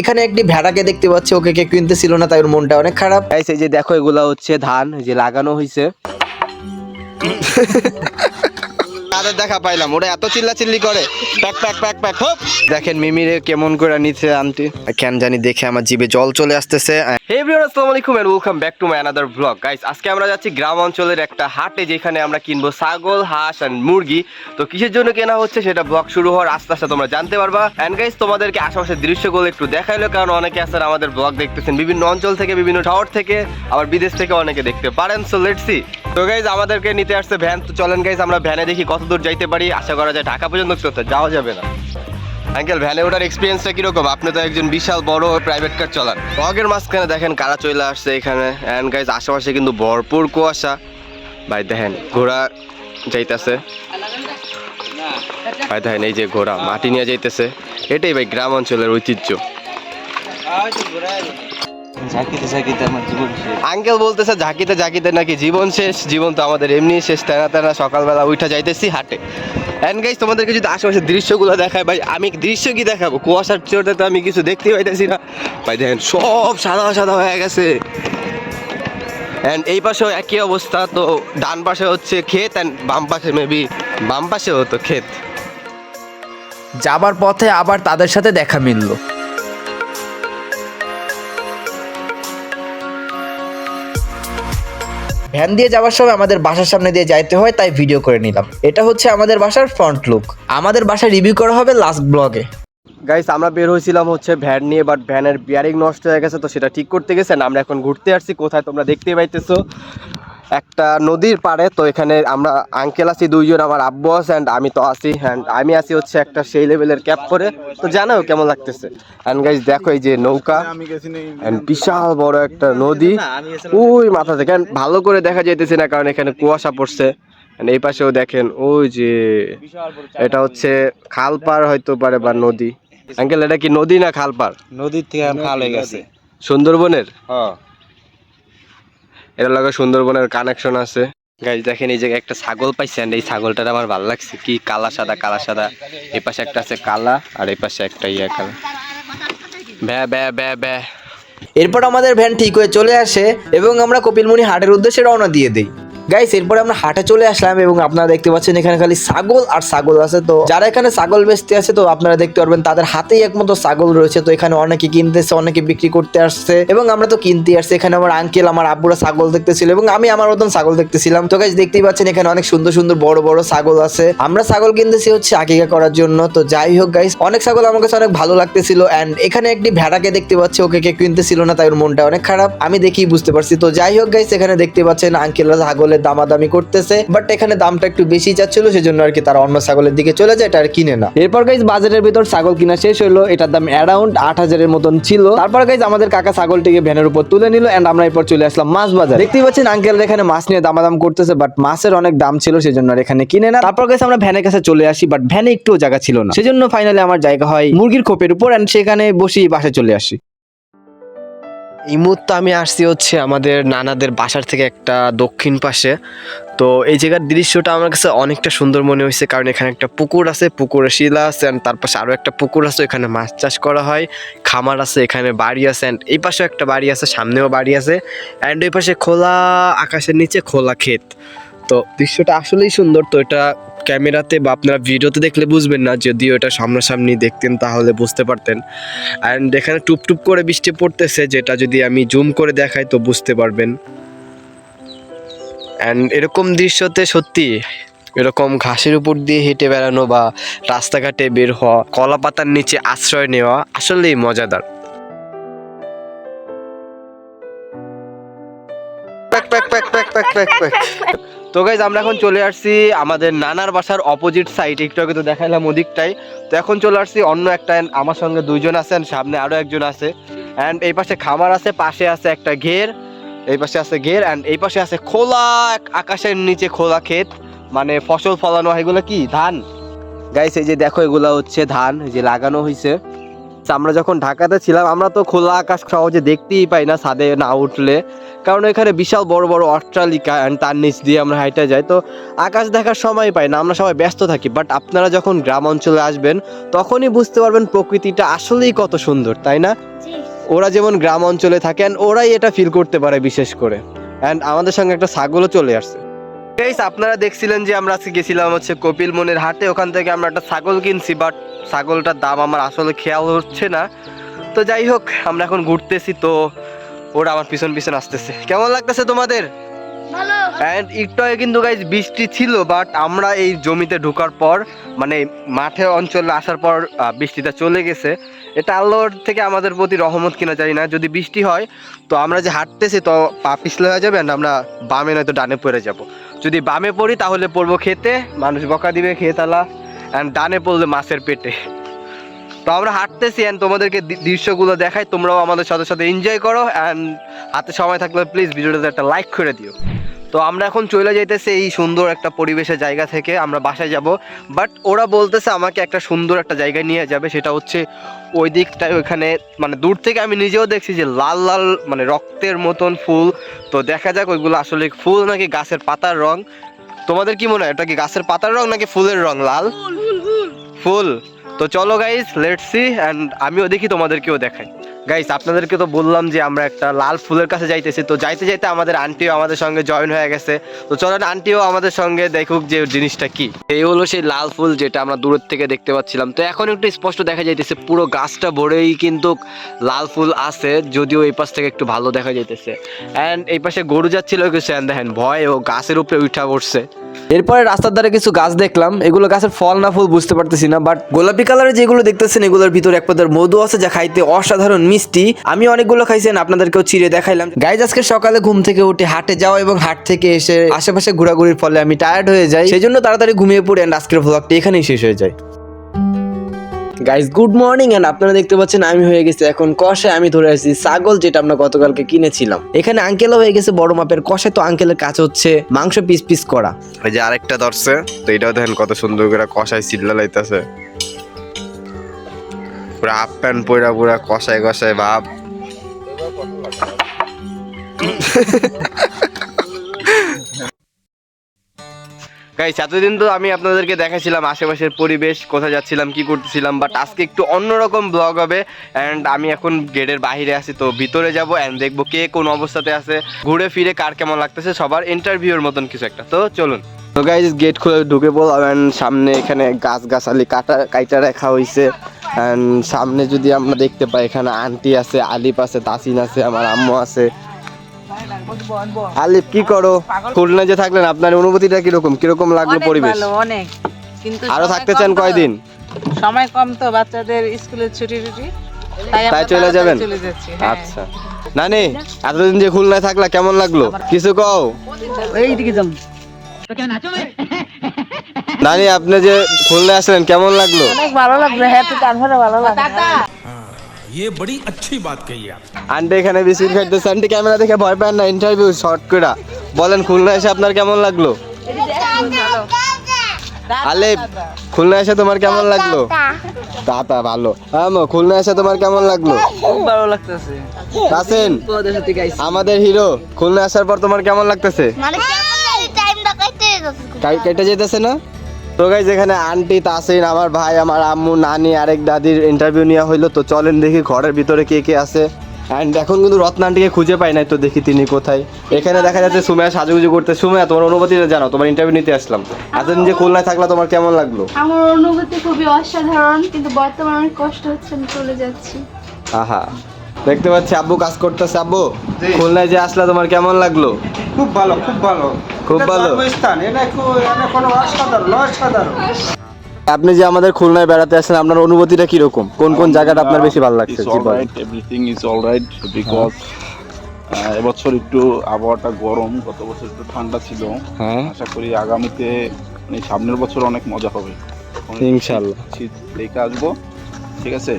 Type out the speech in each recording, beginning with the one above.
এখানে একটি ভেড়াকে দেখতে পাচ্ছি, ওকে কে কিনতেছিল না, তাই ওর মনটা অনেক খারাপ। গাইস এই যে দেখো এগুলা হচ্ছে ধান যে লাগানো হয়েছে। তাদের দেখা পাইলাম ওরা এত চিল্লাচিল্লি করে pack pack pack pack hope. দেখেন মিমিরে কেমন করে নিচ্ছে আন্টি, কেন জানি দেখে আমার জিভে জল চলে আসতেছে। হে এভরিওয়ান আসসালামু আলাইকুম and welcome back to my another blog. Guys আজকে আমরা যাচ্ছি গ্রাম অঞ্চলের একটা হাটে, যেখানে আমরা কিনবো ছাগল, হাঁস এন্ড মুরগি। তো কিসের জন্য কেনা হচ্ছে সেটা ব্লগ শুরু হওয়ার আস্তে আস্তে তোমরা জানতে পারবা। এন্ড গাইস তোমাদেরকে আশেপাশের দৃশ্যগুলো একটু দেখাইলো, কারণ অনেকে আছেন আমাদের ব্লগ দেখতেছেন বিভিন্ন অঞ্চল থেকে, বিভিন্ন শহর থেকে, আবার বিদেশ থেকে অনেকে দেখতে পারেন। So let's see. তো গাইস আমাদেরকে নিতে আসছে ভ্যান। তো চলেন গাইস আমরা ভ্যানে দেখি কত দূর যাইতে পারি। আশা করা যায় ঢাকা পর্যন্ত যাওয়া যাবে না। আঙ্কেল ভ্যানে ওঠার এক্সপিরিয়েন্সটা কিরকম? আপনি তো একজন বিশাল বড় প্রাইভেট কার চালান। ব্লগের মাঝখানে দেখেন কারা চলে আসছে এখানে। এন্ড গাইস আশেপাশে কিন্তু ভরপুর কুয়াশা। ভাই দেখেন ঘোড়া যাইতেছে, ভাই দেখেন এই যে ঘোড়া মাটি নিয়ে যাইতেছে। এটাই ভাই গ্রাম অঞ্চলের ঐতিহ্য। আঙ্কেল বলতেছে ঝাঁকিতে ঝাঁকিতে নাকি জীবন শেষ। জীবন তো আমাদের এমনি শেষ, তেনা তেনা সকালবেলা উঠা যাইতেছি হাটে। এন্ড গাইস তোমাদেরকে যদি আশেপাশের দৃশ্যগুলো দেখায়, ভাই আমি দৃশ্য কি দেখাবো, কুয়াশার চোটে তো আমি কিছু দেখতে পাইতেছি না। ভাই দেখেন সব সাদা সাদা হয়ে গেছে। এন্ড এই পাশেও একই অবস্থা। তো ডান পাশে হচ্ছে ক্ষেত এন্ড বাম পাশে মেবি বাম পাশে হতো ক্ষেত। যাবার পথে আবার তাদের সাথে দেখা মিললো। ভ্যান দিয়ে যাওয়ার সময় আমাদের বাসার সামনে দিয়ে যাইতে হয়, তাই ভিডিও করে নিলাম। এটা হচ্ছে আমাদের বাসার ফ্রন্ট লুক। আমাদের বাসা রিভিউ করা হবে লাস্ট ব্লগে। গাইস আমরা বের হয়েছিলাম হচ্ছে ভ্যান নিয়ে, বাট ভ্যানের বিয়ারিং নষ্ট হয়ে গেছে, তো সেটা ঠিক করতে গেছেন। আমরা এখন ঘুরতে আসছি কোথায় তোমরা দেখতেই পাইতেছো, একটা নদীর পাড়ে। তো এখানে আমরা আঙ্কেল আছি দুইজন, আমার আব্বু আছে অ্যান্ড আমি তো আছি। অ্যান্ড আমি আছি হচ্ছে একটা সেই লেভেলের ক্যাপ করে। তো জানাও কেমন লাগতেছে। অ্যান্ড গাইস দেখো এই যে নৌকা, অ্যান্ড বিশাল বড় একটা নদী ওই মাথা থেকে। ভালো করে দেখা যাইতেছে না কারণ এখানে কুয়াশা পড়ছে। এই পাশেও দেখেন ওই যে এটা হচ্ছে খাল পার হয়তো পারে বা নদী। আঙ্কেল এটা কি নদী না খাল পার? নদীর থেকে খাল হয়ে গেছে সুন্দরবনের। এটার লগে সুন্দরবনের কানেকশন আছে। গাইস দেখেন এই জায়গায় একটা ছাগল পাইছেন, এই ছাগলটা আমার ভালো লাগছে, কি কালা সাদা কালা সাদা। এই পাশে একটা আছে কালা আর এই পাশে একটা কালা। ব্যা ব্যা ব্যা ব্যা। এরপর আমাদের ভ্যান ঠিক হয়ে চলে আসে এবং আমরা কপিলমুনি হাটের উদ্দেশ্যে রওনা দিয়ে দিই। গাইস এরপরে আমরা হাটে চলে আসলাম এবং আপনারা দেখতে পাচ্ছেন এখানে খালি ছাগল আর ছাগল আছে। তো যারা এখানে ছাগল বেচতে আছে, তো আপনারা দেখতে পারবেন তাদের হাতেই একমাত্র ছাগল রয়েছে। তো এখানে অনেকে কিনতেছে, অনেকে বিক্রি করতে আসছে এবং আমরা তো কিনতে আসছি। এখানে আমার আঙ্কেল, আমার আব্বুরা ছাগল দেখতেছিল এবং আমি আমার মতন ছাগল দেখতেছিলাম। তো গাইস দেখতেই পাচ্ছেন এখানে অনেক সুন্দর সুন্দর বড় বড় ছাগল আছে। আমরা ছাগল কিনতেছি হচ্ছে আকিকা করার জন্য। তো যাই হোক গাইস, অনেক ছাগল আমার কাছে অনেক ভালো লাগতেছিল। এন্ড এখানে একটি ভেড়াকে দেখতে পাচ্ছি, ওকে কে কিনতেছিল না, তাই ওর মনটা অনেক খারাপ, আমি দেখেই বুঝতে পারছি। তো যাই হোক গাইস, এখানে দেখতে পাচ্ছেন আঙ্কেলরা ছাগলের দামাদামি করতেছে, বাট এখানে দামটা একটু বেশি যাচ্ছিল, সেজন্য আর কি তারা অন্য ছাগলের দিকে চলে যায়, এটা আর কিনে না। এরপর গাইস বাজারের ভিতর ছাগল কিনা শেষ হলো। এটার দাম অ্যারাউন্ড 8,000 এর মতন ছিল। তারপর গাইস আমাদের কাকা ছাগলটিকে ভ্যানের উপর তুলে নিল এন্ড আমরা এরপর চলে আসলাম মাছ বাজার। দেখতেই পাচ্ছেন আঙ্কেল এখানে মাছ নিয়ে দামাদাম করতেছে, বাট মাছের অনেক দাম ছিল, সেজন্য আর এখানে কিনে না। তারপর গাইস আমরা ভ্যানের কাছে চলে আসি, বাট ভ্যানে একটু জায়গা ছিল না, সেজন্য ফাইনালি আমার জায়গা হয় মুরগির খোপের উপর এন্ড সেখানে বসি বাসে চলে আসি। এই মুহূর্তে আমি আসছি হচ্ছে আমাদের নানাদের বাসার থেকে একটা দক্ষিণ পাশে। তো এই জায়গার দৃশ্যটা আমার কাছে অনেকটা সুন্দর মনে হয়েছে, কারণ এখানে একটা পুকুর আছে, পুকুরে শিলা আছে, অ্যান্ড তার পাশে আরও একটা পুকুর আছে, এখানে মাছ চাষ করা হয়, খামার আছে, এখানে বাড়ি আছে, অ্যান্ড এই পাশেও একটা বাড়ি আছে, সামনেও বাড়ি আছে, অ্যান্ড এই পাশে খোলা আকাশের নিচে খোলা ক্ষেত। তো দৃশ্যটা আসলেই সুন্দর। তো এটা ক্যামেরাতে বা আপনারা ভিডিওতে দেখলে বুঝবেন না, যদিও এটা সামনাসামনি দেখতেন তাহলে বুঝতে পারতেন। অ্যান্ড এখানে টুপটুপ করে বৃষ্টি পড়তেছে, যেটা যদি আমি জুম করে দেখাই তো বুঝতে পারবেন। অ্যান্ড এরকম দৃশ্যতে সত্যি এরকম ঘাসের উপর দিয়ে হেঁটে বেড়ানো বা রাস্তাঘাটে বের হওয়া, কলা পাতার নিচে আশ্রয় নেওয়া আসলেই মজাদার। তো গাইজ আমরা এখন চলে আসছি আমাদের নানার বাসার অপোজিট সাইড। একটু আগে তো দেখাইলাম ওদিকটাই, তো এখন চলে আসছি অন্য একটা। আমার সঙ্গে দুইজন আছেন, সামনে আরো একজন আছে। অ্যান্ড এই পাশে খামার আছে, পাশে আছে একটা ঘের, এই পাশে আছে ঘের, অ্যান্ড এই পাশে আছে খোলা আকাশের নিচে খোলা ক্ষেত, মানে ফসল ফলানো হয়। এগুলো কি ধান গাইস, এই যে দেখো এগুলা হচ্ছে ধান যে লাগানো হয়েছে। আমরা যখন ঢাকাতে ছিলাম আমরা তো খোলা আকাশ সহজে দেখতেই পাই না ছাদে না উঠলে, কারণ এখানে বিশাল বড় বড় অট্টালিকা and তার নিচ দিয়ে আমরা হাইটে যাই, তো আকাশ দেখার সময় পাই না, আমরা সবাই ব্যস্ত থাকি। বাট আপনারা যখন গ্রাম অঞ্চলে আসবেন তখনই বুঝতে পারবেন প্রকৃতিটা আসলেই কত সুন্দর, তাই না? ওরা যেমন গ্রাম অঞ্চলে থাকেন ওরাই এটা ফিল করতে পারে বিশেষ করে। অ্যান্ড আমাদের সঙ্গে একটা ছাগলও চলে আসছে। গাইস, আপনারা দেখছিলেন যে আমরা আজকে গেছিলাম হচ্ছে কপিলমুনির হাটে, ওখান থেকে আমরা একটা ছাগল কিনছি, বাট ছাগলটার দাম আমার আসলে খেয়াল হচ্ছে না। তো যাই হোক, আমরা এখন ঘুরতেছি, তো ওরা আমার পিছন পিছন আসতেছে। কেমন লাগতেছে তোমাদের? অ্যান্ড একটু আগে কিন্তু গাইস বৃষ্টি ছিল, বাট আমরা এই জমিতে ঢোকার পর মানে মাঠে অঞ্চলে আসার পর বৃষ্টিটা চলে গেছে। এটা আল্লাহর থেকে আমাদের প্রতি রহমত কিনা জানি না। যদি বৃষ্টি হয় তো আমরা যে হাঁটতেছি তো পা পিছলে হয়ে যাবে, and আমরা বামে নয়তো ডানে পড়ে যাব। যদি বামে পড়ি তাহলে পড়বো খেতে, মানুষ বকা দিবে খেতালা, অ্যান্ড ডানে পড়লে মাছের পেটে। তো আমরা হাঁটতেছি অ্যান্ড তোমাদেরকে দৃশ্যগুলো দেখাই, তোমরাও আমাদের সাথে সাথে এনজয় করো। অ্যান্ড হাতে সময় থাকলে প্লিজ ভিডিওটাতে একটা লাইক করে দিও। তো আমরা এখন চলে যাইতেছি এই সুন্দর একটা পরিবেশের জায়গা থেকে আমরা বাসায় যাব, বাট ওরা বলতেছে আমাকে একটা সুন্দর একটা জায়গায় নিয়ে যাবে, সেটা হচ্ছে ওই দিকটায়। ওইখানে মানে দূর থেকে আমি নিজেও দেখছি যে লাল লাল মানে রক্তের মতন ফুল। তো দেখা যাক ওইগুলো আসলে ফুল নাকি গাছের পাতার রং। তোমাদের কি মনে হয়, এটা কি গাছের পাতার রং নাকি ফুলের রং? লাল ফুল। তো চলো গাইস, লেটস সি, অ্যান্ড আমিও দেখি তোমাদেরকেও দেখাই। গাইস, আপনাদেরকে তো বললাম যে আমরা একটা লাল ফুলের কাছে যাইতেছি, তো যাইতে যাইতে আমাদের আন্টিও আমাদের সঙ্গে জয়েন হয়ে গেছে। তো চলেন আন্টিও আমাদের সঙ্গে দেখুক যে জিনিসটা কি। এই হলো সেই লাল ফুল যেটা আমরা দূরের থেকে দেখতে পাচ্ছিলাম। তো এখন একটু স্পষ্ট দেখা যাইতেছে, পুরো গাছটা ভরেই কিন্তু লাল ফুল আছে, যদিও এই পাশ থেকে একটু ভালো দেখা যাইতেছে। অ্যান্ড এই পাশে গরু যাচ্ছিল কিছু, দেখেন ভয় ও গাছের উপরে উঠা পড়ছে। এরপরে রাস্তার ধারে কিছু গাছ দেখলাম, এগুলো গাছের ফল না ফুল বুঝতে পারতেছি না, বাট গোলাপি কালারের যেগুলো দেখতেছেন এগুলোর ভিতরে এক পদের মধু আছে যা খাইতে অসাধারণ মিষ্টি। আমি অনেকগুলো খাইছেন, আপনাদেরকেও চিড়ে দেখাইলাম। গাইজ, আজকে সকালে ঘুম থেকে উঠে হাটে যাওয়া এবং হাট থেকে এসে আশেপাশে ঘোরাঘুরির ফলে আমি টায়ার্ড হয়ে যাই, সেই জন্য তাড়াতাড়ি ঘুমিয়ে পড়ে আজকের ভ্লগটি এখানেই শেষ হয়ে যায়। Guys, good morning. এন্ড আপনারা দেখতে পাচ্ছেন আমি হয়ে গেছি এখন কষায়। আমি ধরে আসছি ছাগল, যেটা আমরা গতকালকে কিনেছিলাম। এখানে আঙ্কেলও হয়ে গেছে বড় মাপের কষায়, তো আঙ্কেলের কাছে হচ্ছে মাংস পিস পিস করা। ওই যে আরেকটা ধরছে, তো এটাও দেখেন কত সুন্দর করে কষায় চিল্লা লাইতেছে, পুরা হাফ প্যান্ট পয়রা পুরা কষায় কষায় ভাব। গাইস, এতদিন তো আমি আপনাদেরকে দেখাছিলাম আশেপাশের পরিবেশ, কোথায় যাচ্ছিলাম কি করতেছিলাম, বাট আজকে একটু অন্যরকম ব্লগ হবে। অ্যান্ড আমি এখন গেটের বাইরে আছি, তো ভিতরে যাব অ্যান্ড দেখবো কে কোন অবস্থাতে আছে, ঘুরে ফিরে কার কেমন লাগতেছে, সবার ইন্টারভিউর মতন কিছু একটা। তো চলুন। তো গাইস, গেট খুলে ঢুকে পড়লাম অ্যান্ড সামনে এখানে গাছগাছালি কাইটা রাখা হয়েছে। অ্যান্ড সামনে যদি আমরা দেখতে পাই এখানে আন্টি আছে, আলিফ আছে, তাসিন আছে, আমার আম্মু আছে। আলিফ, কি করো? খুলনা যে থাকলেন আপনার অনুভূতিটা কিরকম কিরকম লাগলো পরিবেশ? অনেক, কিন্তু আরো থাকতে চান কয়দিন? সময় কম তো, বাচ্চাদের স্কুলের ছুটি তাই চলে যাবেন? চলে যাচ্ছি। হ্যাঁ। আচ্ছা নানি, এতদিন যে খুলনায় থাকলা কেমন লাগলো কিছু কও। এইদিকে যাম। নানি, আপনি যে খুলনায় আসলেন কেমন লাগলো? অনেক ভালো লাগলো। হ্যাঁ, তো তারপরে ভালো লাগলো। ये बड़ी अच्छी बात कही आप। আন্টি এখানে বিস্কুট খাইতেছে। আন্টি, ক্যামেরা দেখে ভয় পান না, ইন্টারভিউ শর্ট করে বলেন খুলনা এসে আপনার কেমন লাগলো? আলিফ, খুলনা এসে তোমার কেমন লাগলো? দাদা ভালো। আমো, খুলনা এসে তোমার কেমন লাগলো? খুব ভালো লাগতেছে। তাসিন, আমাদের হিরো, খুলনা আসার পর তোমার কেমন লাগতেছে? মানে কেমন জানি টাইমটা কেটে যেতেছে না? তো গাইস, এখানে আন্টি, তাসিন, আমার ভাই, আমার আম্মু, নানি, আরেক দাদির ইন্টারভিউ নেওয়া হইলো। তো চলেন দেখি ঘরের ভিতরে কে কে আছে। অ্যান্ড এখন কিন্তু রত্না আন্টিকে খুঁজে পাই নাই, তো দেখি তিনি কোথায়। এখানে দেখা যাচ্ছে সুমাইয়া সাজুগুজু করতে। সুমাইয়া, তোমার অনুভূতিটা জানাও, তোমার ইন্টারভিউ নিতে আসলাম। এতদিন যে খুলনায় থাকলা তোমার কেমন লাগলো? আমার অনুভূতি খুবই অসাধারণ, কিন্তু বর্তমানে অনেক কষ্ট হচ্ছে, আমি চলে যাচ্ছি। আহা, দেখতে পাচ্ছি আব্বু কাজ করতেছে। আব্বু, খুলনায় যে আসলা তোমার কেমন লাগলো? খুব ভালো, খুব ভালো, খুব ভালো। জন্মস্থান, এটা কোনো অসাধারণ অসাধারণ। আপনি যে আমাদের খুলনায় বেড়াতে আসলেন, আপনার অনুভূতিটা কিরকম? কোন কোন জায়গাটা আপনার বেশি ভালো লাগছে? It's all right, everything is all right because এবছর একটু আবহাওয়াটা গরম, গত বছর একটু ঠান্ডা ছিল। হ্যাঁ, আশা করি আগামীতে মানে সামনের বছর অনেক মজা হবে। ইনশাআল্লাহ। শীত দেখে আসবো, ঠিক আছে?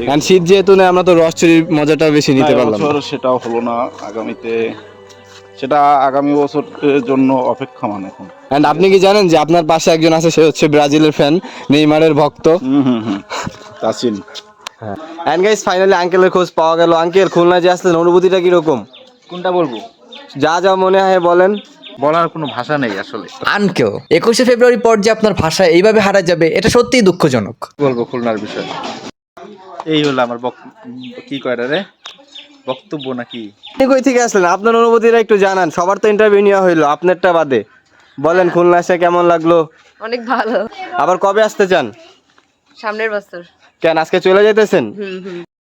কারণ শীত যেহেতু না, আমরা তো রসচুরির মজাটা বেশি নিতে পারলাম না। এবছর সেটাও হলো না, আগামীতে সেটা আগামী বছরের জন্য অপেক্ষমান এখন। এন্ড আপনি কি জানেন যে আপনার পাশে একজন আছে, সে হচ্ছে ব্রাজিলের ফ্যান, নেইমারের ভক্ত। তাসিন। এন্ড গাইস ফাইনালি আঙ্কেলের খোঁজ পাওয়া গেল। আঙ্কেল, খুলনা যে আসলেন অনুভূতিটা কিরকম? কোনটা বলবো? যা যা মনে হয় বলেন। বলার কোনো ভাষা নেই আসলে। আনকেল 21শে ফেব্রুয়ারি পর যে আপনার ভাষা এইভাবে হারা যাবে এটা সত্যিই দুঃখজনক। বলবো খুলনার বিষয়, এই হলো আমার কি কয় রে বক্তব্য নাকি। আপনি কই থেকে আসলেন? আপনার অনুভূতিটা একটু জানান। সবার তো ইন্টারভিউ নেওয়া হইলো, আপনারটা বাদে। বলেন খুলনা এসে কেমন লাগলো? অনেক ভালো। আবার কবে আসতে চান? সামনের বছর। কেন আজকে চলে যেতেছেন?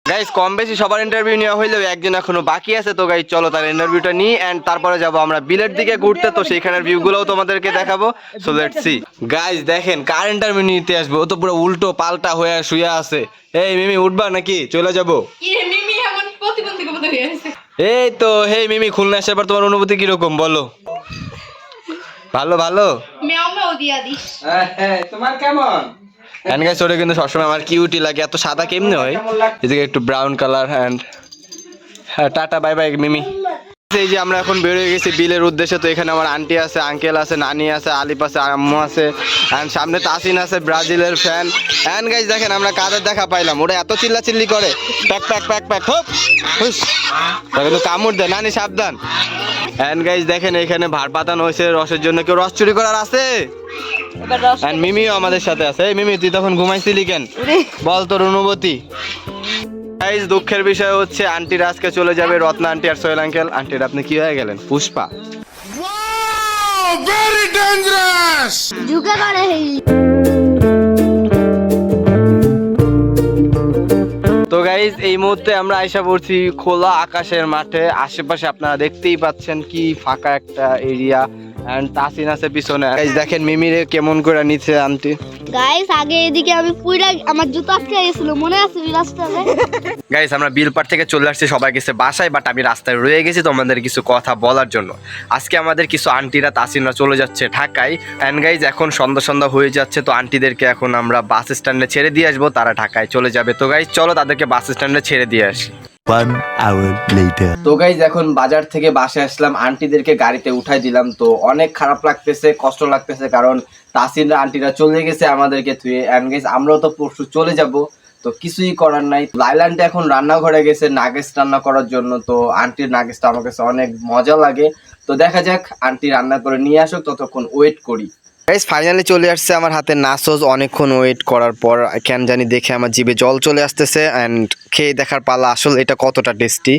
গাইস কম বেশি সবার ইন্টারভিউ নেওয়া হইলেও একজন এখনো বাকি আছে। তো গাইস চলো তার ইন্টারভিউটা নিই এন্ড তারপরে যাব আমরা বিলের দিকে ঘুরতে। তো সেইখানের ভিউগুলোও তোমাদেরকে দেখাবো। So let's see. গাইস দেখেন কার ইন্টারভিউ নিতে আসবে, ও তো পুরো উল্টো পাল্টা হয়ে শুয়ে আছে। এই মিমি উঠবা নাকি চলে যাব? মিমি এমন প্রতিবন্ধী হয়ে আছে। এই তো হেই মিমি, খুলনা আসার পর তোমার অনুভূতি কিরকম বলো? ভালো ভালো। মেও মেও দিয়া দিস। তোমার কেমন? এন্ড গাইস ওটা কিন্তু সবসময় আমার কিউটি লাগে। এত সাদা কেমনে হয়? এদিকে একটু brown colour and tata bye bye Mimi. এই যে আমরা এখন বের হয়ে গেছি বিলের উদ্দেশ্যে। তো এখানে আমার আন্টি আছে, আঙ্কেল আছে, নানি আছে, আলিফ আছে, আম্মু আছে এন্ড সামনে তাসিন আছে ব্রাজিলের ফ্যান। এন্ড গাইস দেখেন আমরা কাদের দেখা পাইলাম। ওরা এত চিল্লাচিল্লি করে pack pack pack pack hope হুস, তবে তো কামড় দেয়। নানি সাবধান। এন্ড গাইস দেখেন এখানে ভার পাতানো হয়েছে রসের জন্য। কেউ রস চুরি করার আছে? এন্ড মিমিও আমাদের সাথে আছে। এই মিমি তুই তখন ঘুমাইছিলি কেন? বল তোর অনুভূতি। গাইস দুঃখের বিষয় হচ্ছে আন্টির আজকে চলে যাবে, রত্না আন্টি আর সোহেল আঙ্কেল। আন্টির আপনি কি হয়ে গেলেন? পুষ্পা। ঝুঁকে করে হেই। তো গাইস এই মুহূর্তে আমরা আইসা পড়ছি খোলা আকাশের মাঠে। আশেপাশে আপনারা দেখতেই পাচ্ছেন কি ফাঁকা একটা এরিয়া এন্ড তাসিন আছে পিছনে। গাইস দেখেন মিমিরে কেমন করে নিচ্ছে আন্টি। গাইস আগে এদিকে আমি পুরা আমার জুতো আটকে গেছিল, মনে আছে রাস্তাতে? গাইস আমরা বিলপাড় থেকে চলে আসছি, সবাই গেছে বাসায়, বাট আমি রাস্তায় রয়ে গেছি তোমাদের কিছু কথা বলার জন্য। আজকে আমাদের কিছু আন্টিরা তাসিনরা চলে যাচ্ছে ঢাকায়। এন্ড গাইস এখন সন্ধ্যা সন্ধ্যা হয়ে যাচ্ছে। তো আন্টিদেরকে এখন আমরা বাস স্ট্যান্ডে ছেড়ে দিয়ে আসবো, তারা ঢাকায় চলে যাবে। তো গাইস চলো তাদেরকে বাস স্ট্যান্ডে ছেড়ে দিয়ে আসি। 1 hour later. তো গাইজ এখন বাজার থেকে বাসায় আসলাম, আন্টিদেরকে গাড়িতে উঠাই দিলাম। তো অনেক খারাপ লাগতেছে, কষ্ট লাগতেছে, কারণ তাসিনরা আন্টিরা চলে গেছে আমাদেরকে থুয়ে। এন্ড গাইজ আমরাও তো পরশু চলে যাব, তো কিছুই করার নাই। লাইলান্ডে এখন রান্নাঘরে গেছে নাগেস রান্না করার জন্য। তো আন্টির নাগেসটা আমার কাছে অনেক মজা লাগে। তো দেখা যাক আন্টি রান্না করে নিয়ে আসুক, ততক্ষণ ওয়েট করি। গাইস ফাইনালি চলে আসছে আমার হাতে নাসোস। অনেকক্ষণ ওয়েট করার পর কেন জানি দেখে আমার জিভে জল চলে আসতেছে এন্ড খেয়ে দেখার পালা আসলে এটা কতটা টেস্টি।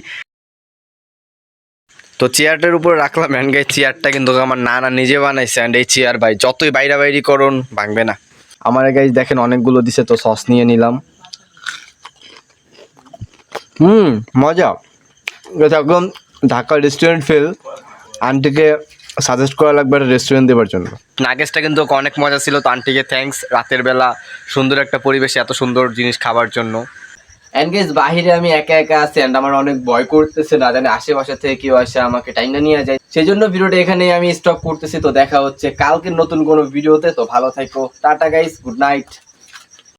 তো চেয়ারটার উপর রাখলাম এন্ড গাইস চেয়ারটা কিন্তু আমার নানা নিজে বানাইছে। এন্ড এই চেয়ার ভাই যতই বাইরা বাইরি করুন ভাঙবে না। আমার গাইস দেখেন অনেকগুলো দিছে, তো সস নিয়ে নিলাম। মজা। একদম ঢাকা রেস্টুরেন্ট ফিল। আন্টিকে সাজেস্ট করা লাগবে একটা রেস্টুরেন্ট দেওয়ার জন্য। নাগেসটা কিন্তু অনেক মজা ছিল। তো আন্টিকে থ্যাঙ্কস রাতের বেলা সুন্দর একটা পরিবেশে এত সুন্দর জিনিস খাবার জন্য। এন্ড গাইস বাহিরে আমি একা একা আছি এন্ড আমার অনেক ভয় করতেছে, না জানি আশেপাশে থেকে কেউ আসে আমাকে টাইনা নিয়ে যায়। সেই জন্য ভিডিওটা এখানে আমি স্টপ করতেছি। তো দেখা হচ্ছে কালকে নতুন কোনো ভিডিওতে। তো ভালো থাকো, টাটা গাইস, গুড নাইট।